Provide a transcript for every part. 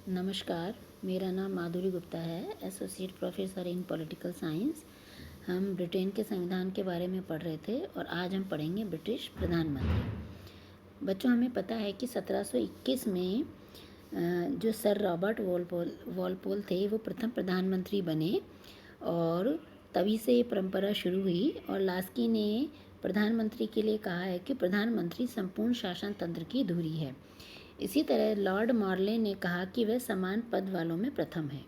नमस्कार, मेरा नाम माधुरी गुप्ता है, associate professor in political science. हम ब्रिटेन के संविधान के बारे में पढ़ रहे थे और आज हम पढ़ेंगे ब्रिटिश प्रधानमंत्री। बच्चों, हमें पता है कि 1721 में जो सर रॉबर्ट वॉलपोल थे वो प्रथम प्रधानमंत्री बने और तभी से ये परंपरा शुरू हुई। और लास्की ने प्रधानमंत्री के लिए कहा है कि प्रधानमंत्री संपूर्ण शासन तंत्र की धुरी है। इसी तरह लॉर्ड मॉर्ले ने कहा कि वह समान पद वालों में प्रथम है।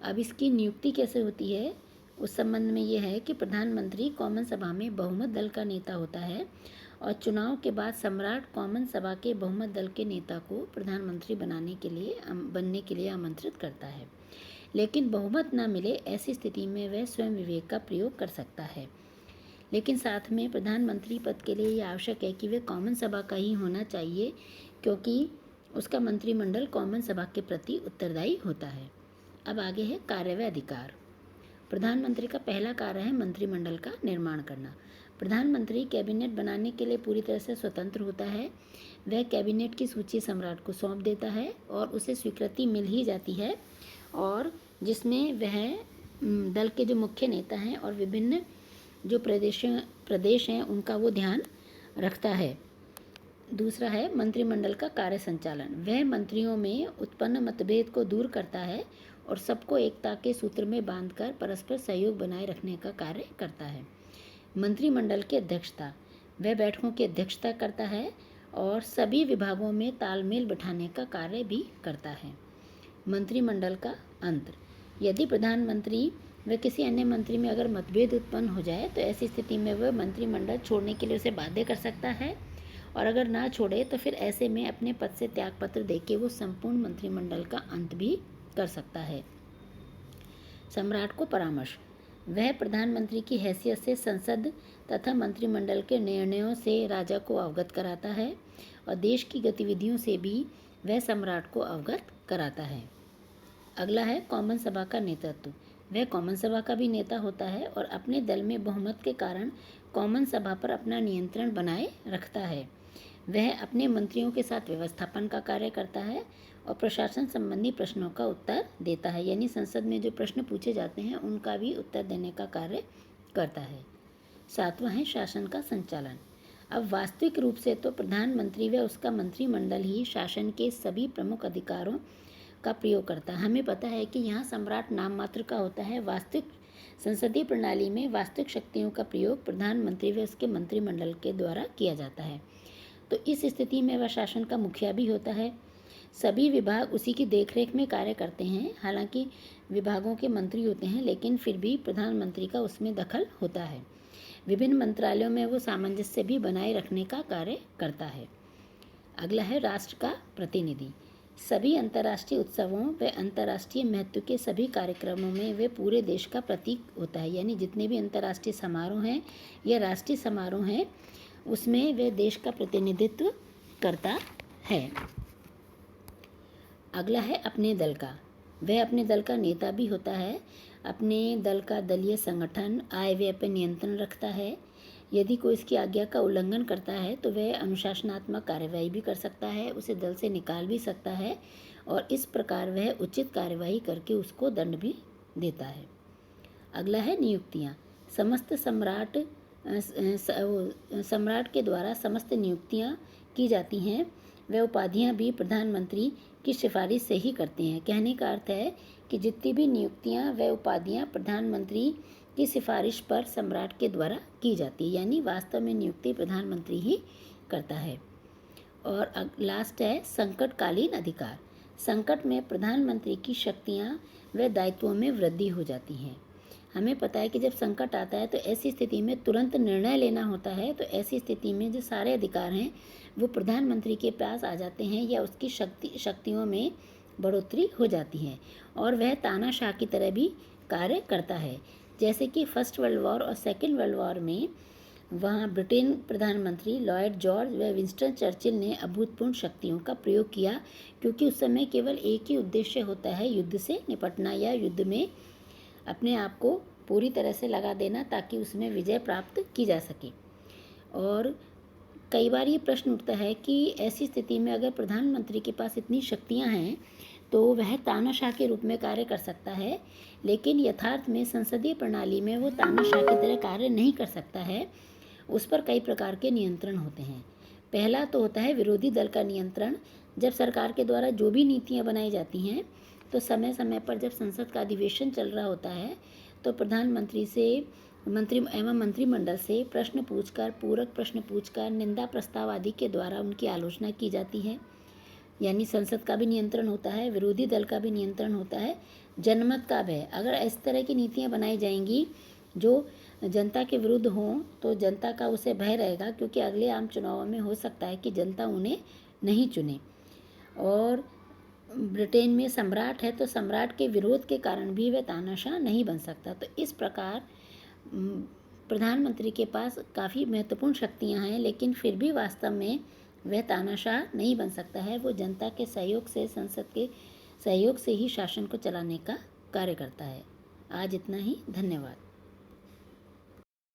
अब इसकी नियुक्ति कैसे होती है उस संबंध में यह है कि प्रधानमंत्री कॉमन सभा में बहुमत दल का नेता होता है और चुनाव के बाद सम्राट कॉमन सभा के बहुमत दल के नेता को प्रधानमंत्री बनने के लिए आमंत्रित करता है। लेकिन बहुमत न मिले ऐसी स्थिति में वह स्वयं विवेक का प्रयोग कर सकता है। लेकिन साथ में प्रधानमंत्री पद के लिए यह आवश्यक है कि वह कॉमन सभा का ही होना चाहिए, क्योंकि उसका मंत्रिमंडल कॉमन सभा के प्रति उत्तरदायी होता है। अब आगे है कार्य व अधिकार। प्रधानमंत्री का पहला कार्य है मंत्रिमंडल का निर्माण करना। प्रधानमंत्री कैबिनेट बनाने के लिए पूरी तरह से स्वतंत्र होता है। वह कैबिनेट की सूची सम्राट को सौंप देता है और उसे स्वीकृति मिल ही जाती है, और जिसमें वह दल के जो मुख्य नेता हैं और विभिन्न जो प्रदेश हैं उनका वो ध्यान रखता है। दूसरा है मंत्रिमंडल का कार्य संचालन। वह मंत्रियों में उत्पन्न मतभेद को दूर करता है और सबको एकता के सूत्र में बांधकर परस्पर सहयोग बनाए रखने का कार्य करता है। मंत्रिमंडल की अध्यक्षता। वह बैठकों की अध्यक्षता करता है और सभी विभागों में तालमेल बिठाने का कार्य भी करता है। मंत्रिमंडल का अंत। यदि प्रधानमंत्री व किसी अन्य मंत्री में अगर मतभेद उत्पन्न हो जाए तो ऐसी स्थिति में वह मंत्रिमंडल छोड़ने के लिए उसे बाध्य कर सकता है, और अगर ना छोड़े तो फिर ऐसे में अपने पद से त्यागपत्र देके वो संपूर्ण मंत्रिमंडल का अंत भी कर सकता है। सम्राट को परामर्श। वह प्रधानमंत्री की हैसियत से संसद तथा मंत्रिमंडल के निर्णयों से राजा को अवगत कराता है और देश की गतिविधियों से भी वह सम्राट को अवगत कराता है। अगला है कॉमन सभा का नेतृत्व। वह कॉमन सभा का भी नेता होता है और अपने दल में बहुमत के कारण कॉमन सभा पर अपना नियंत्रण बनाए रखता है। वह अपने मंत्रियों के साथ व्यवस्थापन का कार्य करता है और प्रशासन संबंधी प्रश्नों का उत्तर देता है, यानी संसद में जो प्रश्न पूछे जाते हैं उनका भी उत्तर देने का कार्य करता है। सातवां है शासन का संचालन। अब वास्तविक रूप से तो प्रधानमंत्री व उसका मंत्रिमंडल ही शासन के सभी प्रमुख अधिकारों का प्रयोग करता है। हमें पता है कि यहाँ सम्राट नाम मात्र का होता है। वास्तविक संसदीय प्रणाली में वास्तविक शक्तियों का प्रयोग प्रधानमंत्री व उसके मंत्रिमंडल के द्वारा किया जाता है। तो इस स्थिति में वह शासन का मुखिया भी होता है। सभी विभाग उसी की देखरेख में कार्य करते हैं। हालांकि विभागों के मंत्री होते हैं, लेकिन फिर भी प्रधानमंत्री का उसमें दखल होता है। विभिन्न मंत्रालयों में वो सामंजस्य भी बनाए रखने का कार्य करता है। अगला है राष्ट्र का प्रतिनिधि। सभी अंतर्राष्ट्रीय उत्सवों व अंतर्राष्ट्रीय महत्व के सभी कार्यक्रमों में वे पूरे देश का प्रतीक होता है, यानी जितने भी अंतर्राष्ट्रीय समारोह हैं या राष्ट्रीय समारोह हैं उसमें वे देश का प्रतिनिधित्व करता है। अगला है अपने दल का। वह अपने दल का नेता भी होता है। अपने दल का दलीय संगठन आय व्यय पर नियंत्रण रखता है। यदि कोई इसकी आज्ञा का उल्लंघन करता है तो वह अनुशासनात्मक कार्यवाही भी कर सकता है, उसे दल से निकाल भी सकता है और इस प्रकार वह उचित कार्यवाही करके उसको दंड भी देता है। अगला है नियुक्तियाँ। समस्त सम्राट के द्वारा समस्त नियुक्तियाँ की जाती हैं। वह उपाधियाँ भी प्रधानमंत्री की सिफारिश से ही करते हैं। कहने का अर्थ है कि जितनी भी नियुक्तियाँ व उपाधियाँ प्रधानमंत्री की सिफारिश पर सम्राट के द्वारा की जाती है, यानी वास्तव में नियुक्ति प्रधानमंत्री ही करता है। और लास्ट है संकटकालीन अधिकार। संकट में प्रधानमंत्री की शक्तियाँ व दायित्वों में वृद्धि हो जाती हैं। हमें पता है कि जब संकट आता है तो ऐसी स्थिति में तुरंत निर्णय लेना होता है। तो ऐसी स्थिति में जो सारे अधिकार हैं वो प्रधानमंत्री के पास आ जाते हैं या उसकी शक्तियों में बढ़ोतरी हो जाती है और वह तानाशाह की तरह भी कार्य करता है। जैसे कि फर्स्ट वर्ल्ड वॉर और सेकेंड वर्ल्ड वॉर में वहाँ ब्रिटेन प्रधानमंत्री लॉर्ड जॉर्ज व विंस्टन चर्चिल ने अभूतपूर्व शक्तियों का प्रयोग किया, क्योंकि उस समय केवल एक ही उद्देश्य होता है, युद्ध से निपटना या युद्ध में अपने आप को पूरी तरह से लगा देना ताकि उसमें विजय प्राप्त की जा सके। और कई बार ये प्रश्न उठता है कि ऐसी स्थिति में अगर प्रधानमंत्री के पास इतनी शक्तियाँ हैं तो वह तानाशाह के रूप में कार्य कर सकता है, लेकिन यथार्थ में संसदीय प्रणाली में वो तानाशाह की तरह कार्य नहीं कर सकता है। उस पर कई प्रकार के नियंत्रण होते हैं। पहला तो होता है विरोधी दल का नियंत्रण। जब सरकार के द्वारा जो भी नीतियाँ बनाई जाती हैं, तो समय समय पर जब संसद का अधिवेशन चल रहा होता है, तो प्रधानमंत्री से एवं मंत्रिमंडल से प्रश्न पूछकर, पूरक प्रश्न पूछकर, निंदा प्रस्ताव आदि के द्वारा उनकी आलोचना की जाती है। यानी संसद का भी नियंत्रण होता है, विरोधी दल का भी नियंत्रण होता है। जनमत का भय, अगर इस तरह की नीतियाँ बनाई जाएंगी जो जनता के विरुद्ध हों, तो जनता का उसे भय रहेगा, क्योंकि अगले आम चुनावों में हो सकता है कि जनता उन्हें नहीं चुने। और ब्रिटेन में सम्राट है, तो सम्राट के विरोध के कारण भी वह तानाशाह नहीं बन सकता। तो इस प्रकार प्रधानमंत्री के पास काफ़ी महत्वपूर्ण शक्तियां हैं, लेकिन फिर भी वास्तव में वह तानाशाह नहीं बन सकता है। वो जनता के सहयोग से, संसद के सहयोग से ही शासन को चलाने का कार्य करता है। आज इतना ही, धन्यवाद।